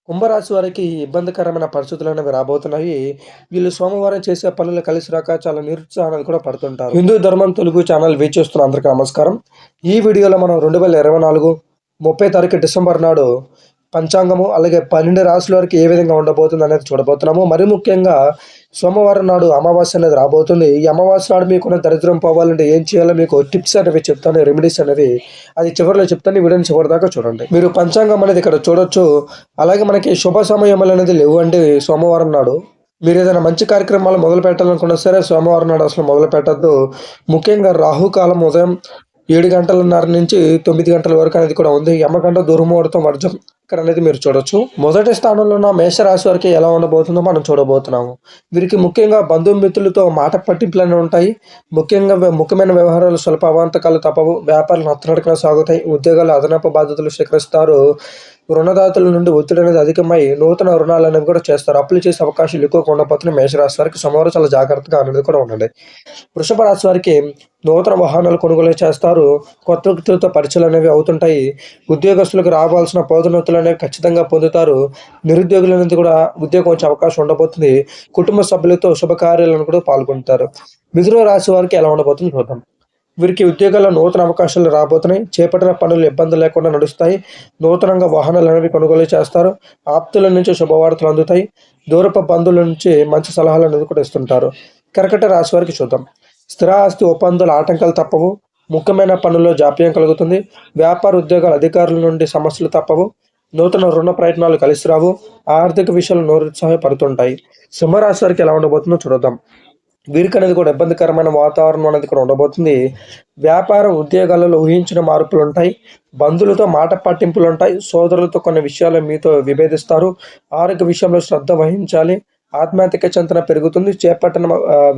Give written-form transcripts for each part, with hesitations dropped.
కుంభరాశి వారికి ఇబ్బందికరమైన పరిస్థితులనేవి రాబోతున్నాయి. వీళ్ళు సోమవారం చేసే పనులు కలిసి రాక చాలా నిరుత్సాహానికి కూడా పడుతుంటారు. హిందూ ధర్మం తెలుగు ఛానల్ వీక్షిస్తున్న అందరికీ నమస్కారం. ఈ వీడియోలో మనం 2024 30 తారీఖు డిసెంబర్ నాడు పంచాంగము, అలాగే 12 రాశుల వారికి ఏ విధంగా ఉండబోతుంది అనేది చూడబోతున్నాము. మరి ముఖ్యంగా సోమవారం నాడు అమావాస్య అనేది రాబోతుంది. ఈ అమావాస్య నాడు మీకున్న దరిద్రం పోవాలంటే ఏం చేయాలో మీకు టిప్స్ అనేవి చెప్తాను, రెమెడీస్ అనేవి. అది చివరిలో చెప్తాను. ఈ వీడియోని చివరి దాకా చూడండి. మీరు పంచాంగం అనేది ఇక్కడ చూడొచ్చు. అలాగే మనకి శుభ సమయములు అనేది లేవు అండి సోమవారం నాడు. మీరు ఏదైనా మంచి కార్యక్రమాలు మొదలు పెట్టాలనుకున్నా సరే సోమవారం నాడు అసలు మొదలు పెట్టద్దు. ముఖ్యంగా రాహుకాలం ఉదయం 7:30 నుంచి 9 గంటల వరకు అనేది కూడా ఉంది. యమగంట దుర్ముహూర్తం వర్జం ఇక్కడ అనేది మీరు చూడొచ్చు. మొదటి స్థానంలో ఉన్న మేషరాశి వారికి ఎలా ఉండబోతుందో మనం చూడబోతున్నాము. వీరికి ముఖ్యంగా బంధుమిత్రులతో మాట పట్టింపులు అనేవి ఉంటాయి. ముఖ్యమైన వ్యవహారాలు స్వల్ప అవాంతకాలు తప్పవు. వ్యాపారాలు నత్తనడకన సాగుతాయి. ఉద్యోగాలు అదనపు బాధ్యతలు స్వీకరిస్తారు. రుణదాతల నుండి ఒత్తిడి అనేది అధికమై నూతన రుణాలు అనేవి కూడా చేస్తారు. అప్పులు చేసే అవకాశాలు ఎక్కువగా ఉండబోతున్నాయి. మేషరాశి వారికి సోమవారం చాలా జాగ్రత్తగా అనేది కూడా ఉండండి. వృషభ రాశి వారికి నూతన వాహనాలు కొనుగోలు చేస్తారు. కొత్త వ్యక్తులతో పరిచయాలు అనేవి అవుతుంటాయి. ఉద్యోగస్తులకు రావాల్సిన పదోన్నతులు అనేవి ఖచ్చితంగా పొందుతారు. నిరుద్యోగుల నుంచి కూడా ఉద్యోగం వచ్చే అవకాశం ఉండబోతుంది. కుటుంబ సభ్యులతో శుభకార్యాలను కూడా పాల్గొంటారు. మిథున రాశి వారికి ఎలా ఉండబోతుంది చూద్దాం. వీరికి ఉద్యోగాల్లో నూతన అవకాశాలు రాబోతున్నాయి. చేపట్టిన పనులు ఇబ్బంది లేకుండా నడుస్తాయి. నూతనంగా వాహనాలు అనేవి కొనుగోలు చేస్తారు. ఆప్తుల నుంచి శుభవార్తలు అందుతాయి. దూరపు బంధువుల నుంచి మంచి సలహాలు అనేది కూడా ఇస్తుంటారు. కర్కట రాశి వారికి చూద్దాం. స్థిరాస్తి ఒప్పందాల ఆటంకాలు తప్పవు. ముఖ్యమైన పనుల్లో జాప్యం కలుగుతుంది. వ్యాపార ఉద్యోగాల అధికారుల నుండి సమస్యలు తప్పవు. నూతన రుణ ప్రయత్నాలు కలిసి రావు. ఆర్థిక విషయాలు నిరుత్సాహపడుతుంటాయి. సింహరాశి వారికి ఎలా ఉండబోతుందో చూద్దాం. వీరికి అనేది కూడా ఇబ్బందికరమైన వాతావరణం అనేది కూడా ఉండబోతుంది. వ్యాపారం ఉద్యోగాలలో ఊహించిన మార్పులు ఉంటాయి. బంధువులతో మాట పట్టింపులు ఉంటాయి. సోదరులతో కొన్ని విషయాలు మీతో విభేదిస్తారు. ఆరోగ్య విషయంలో శ్రద్ధ వహించాలి. ఆత్మహత్యక చింతన పెరుగుతుంది. చేపట్టిన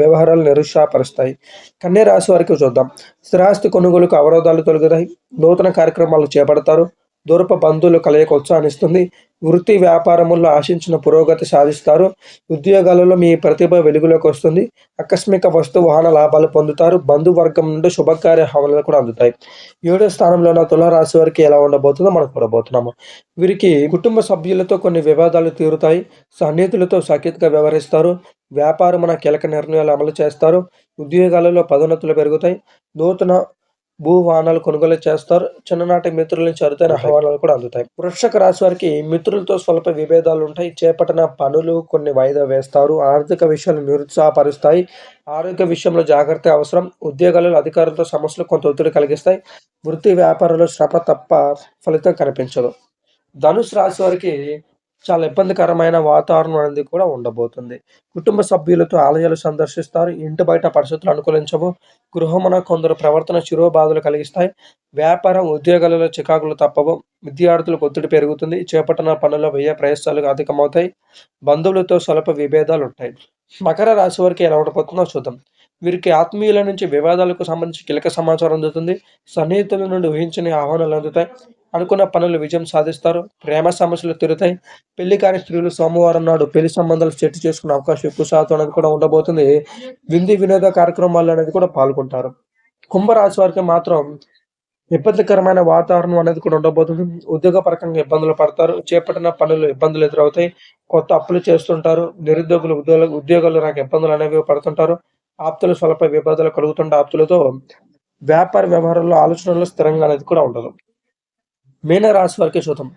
వ్యవహారాలు నిరుత్సాహపరుస్తాయి. కన్యా రాశి వారికి చూద్దాం. స్థిరాస్తి కొనుగోలుకు అవరోధాలు తొలగుతాయి. నూతన కార్యక్రమాలు చేపడతారు. దూరపు బంధువులు కలయిక ఉత్సాహాన్నిస్తుంది. వృత్తి వ్యాపారముల్లో ఆశించిన పురోగతి సాధిస్తారు. ఉద్యోగాలలో మీ ప్రతిభ వెలుగులోకి వస్తుంది. ఆకస్మిక వస్తు వాహన లాభాలు పొందుతారు. బంధువర్గం నుండి శుభకార్య హవనాలు కూడా అందుతాయి. 7వ స్థానంలో ఉన్న తులారాశి వారికి ఎలా ఉండబోతుందో మనం చూడబోతున్నాము. వీరికి కుటుంబ సభ్యులతో కొన్ని వివాదాలు తీరుతాయి. సన్నిహితులతో సఖ్యతగా వ్యవహరిస్తారు. వ్యాపారమున కీలక నిర్ణయాలు అమలు చేస్తారు. ఉద్యోగాలలో పదోన్నతులు పెరుగుతాయి. నూతన భూవాహనాలు కొనుగోలు చేస్తారు. చిన్ననాటి మిత్రుల నుంచి అరుదైన ఆహ్వానాలు కూడా అందుతాయి. వృశ్చిక రాశి వారికి మిత్రులతో స్వల్ప విభేదాలు ఉంటాయి. చేపట్టిన పనులు కొన్ని వాయిదా వేస్తారు. ఆర్థిక విషయాలు నిరుత్సాహపరుస్తాయి. ఆరోగ్య విషయంలో జాగ్రత్త అవసరం. ఉద్యోగాలలో అధికారులతో సమస్యలు కొంత ఒత్తిడి కలిగిస్తాయి. వృత్తి వ్యాపారంలో శ్రమ తప్ప ఫలితం కనిపించదు. ధనుసు రాశి వారికి చాలా ఇబ్బందికరమైన వాతావరణం అనేది కూడా ఉండబోతుంది. కుటుంబ సభ్యులతో ఆలయాలు సందర్శిస్తారు. ఇంటి బయట పరిస్థితులు అనుకూలించవు. గృహమున కొందరు ప్రవర్తన శిరోబాధలు కలిగిస్తాయి. వ్యాపారం ఉద్యోగాలలో చికాకులు తప్పవు. విద్యార్థులకు ఒత్తిడి పెరుగుతుంది. చేపట్టిన పనుల్లో వ్యయ ప్రయాసాలు అధికమవుతాయి. బంధువులతో స్వల్ప విభేదాలు ఉంటాయి. మకర రాశి వారికి ఎలా ఉండబోతుందో చూద్దాం. వీరికి ఆత్మీయుల నుంచి వివాదాలకు సంబంధించి కీలక సమాచారం అందుతుంది. సన్నిహితుల నుండి ఊహించని ఆహ్వానాలు అందుతాయి. అనుకున్న పనులు విజయం సాధిస్తారు. ప్రేమ సమస్యలు తీరుతాయి. పెళ్లి కాని స్త్రీలు సోమవారం నాడు పెళ్లి సంబంధాలు సెట్ చేసుకునే అవకాశం ఎక్కువ శాతం అనేది కూడా ఉండబోతుంది. వినోద కార్యక్రమాలు అనేది కూడా పాల్గొంటారు. కుంభరాశి వారికి మాత్రం ఇబ్బందికరమైన వాతావరణం అనేది కూడా ఉండబోతుంది. ఉద్యోగపరంగా ఇబ్బందులు పడతారు. చేపట్టిన పనులు ఇబ్బందులు ఎదురవుతాయి. కొత్త అప్పులు చేస్తుంటారు. నిరుద్యోగులు ఉద్యోగాలు నాకు ఇబ్బందులు అనేవి పడుతుంటారు. ఆప్తులు స్వల్ప విభేదాలు కలుగుతుంటే ఆప్తులతో వ్యాపార వ్యవహారంలో ఆలోచనలు స్థిరంగా అనేది కూడా ఉండదు. మీన రాశి వారికి చూద్దాం.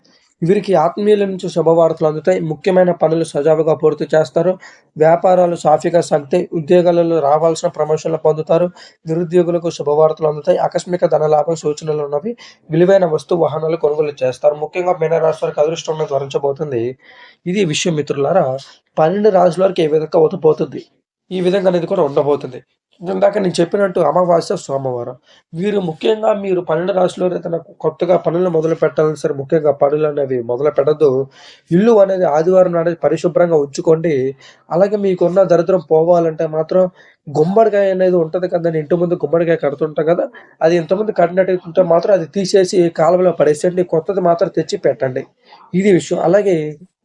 వీరికి ఆత్మీయుల నుంచి శుభవార్తలు అందుతాయి. ముఖ్యమైన పనులు సజావుగా పూర్తి చేస్తారు. వ్యాపారాలు సాఫీగా సాగుతాయి. ఉద్యోగాలలో రావాల్సిన ప్రమోషన్లు పొందుతారు. నిరుద్యోగులకు శుభవార్తలు అందుతాయి. ఆకస్మిక ధనలాభం సూచనలు ఉన్నవి. విలువైన వస్తు వాహనాలు కొనుగోలు చేస్తారు. ముఖ్యంగా మీనరాశి వారికి అదృష్టం అనేది వరించబోతుంది. ఇది విషయం మిత్రులారా. 12 రాశుల వారికి ఏ విధంగా అవుతబోతుంది, ఈ విధంగా అనేది కూడా ఉండబోతుంది. ఇందాక నేను చెప్పినట్టు అమావాస్య, సోమవారం. ముఖ్యంగా మీరు 12 రాశుల్లో ఏదైనా కొత్తగా పనులు మొదలు పెట్టాలని సరే, ముఖ్యంగా పనులు అనేవి మొదలు పెట్టద్దు. ఇల్లు అనేది ఆదివారం నాడు పరిశుభ్రంగా ఉంచుకోండి. అలాగే మీకున్న దరిద్రం పోవాలంటే మాత్రం గుమ్మడికాయ అనేది ఉంటది కదండీ. ఇంటి ముందు గుమ్మడికాయ కడుతుంటాం కదా! అది ఇంతకుముందు కట్టినట్టుంటే మాత్రం అది తీసేసి కాలువలో పడేసేయండి. కొత్తది మాత్రం తెచ్చి పెట్టండి. ఇది విషయం. అలాగే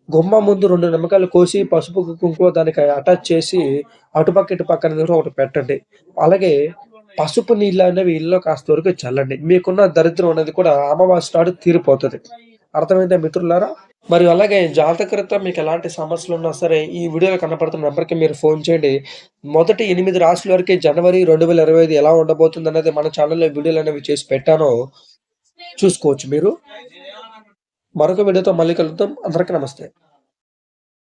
గుమ్మం ముందు 2 నిమ్మకాయలు కోసి పసుపు, కుంకుమ దానికి అటాచ్ చేసి అటుపక్క, ఇటుపక్క అనేది కూడా ఒకటి పెట్టండి. అలాగే పసుపు నీళ్ళు అనేవి ఇల్లులో కాస్త వరకు చల్లండి. మీకున్న దరిద్రం అనేది కూడా అమావాస్య నాడు తీరిపోతది. అర్థమైందా మిత్రులారా? మరియు అలాగే జాతకరీత్యా మీకు ఎలాంటి సమస్యలున్నా సరే, ఈ వీడియోలో కనపడుతున్న నంబర్‌కి మీరు ఫోన్ చేయండి. మొదటి 8 రాశుల వరకి జనవరి 2025 ఎలా ఉండబోతుందనేది మన ఛానెల్‌లో వీడియోలనేవి చేసి పెట్టాను. చూసుకోవచ్చు మీరు. మరొక వీడియోతో మళ్ళీ కలుద్దాం. అందరికి నమస్తే.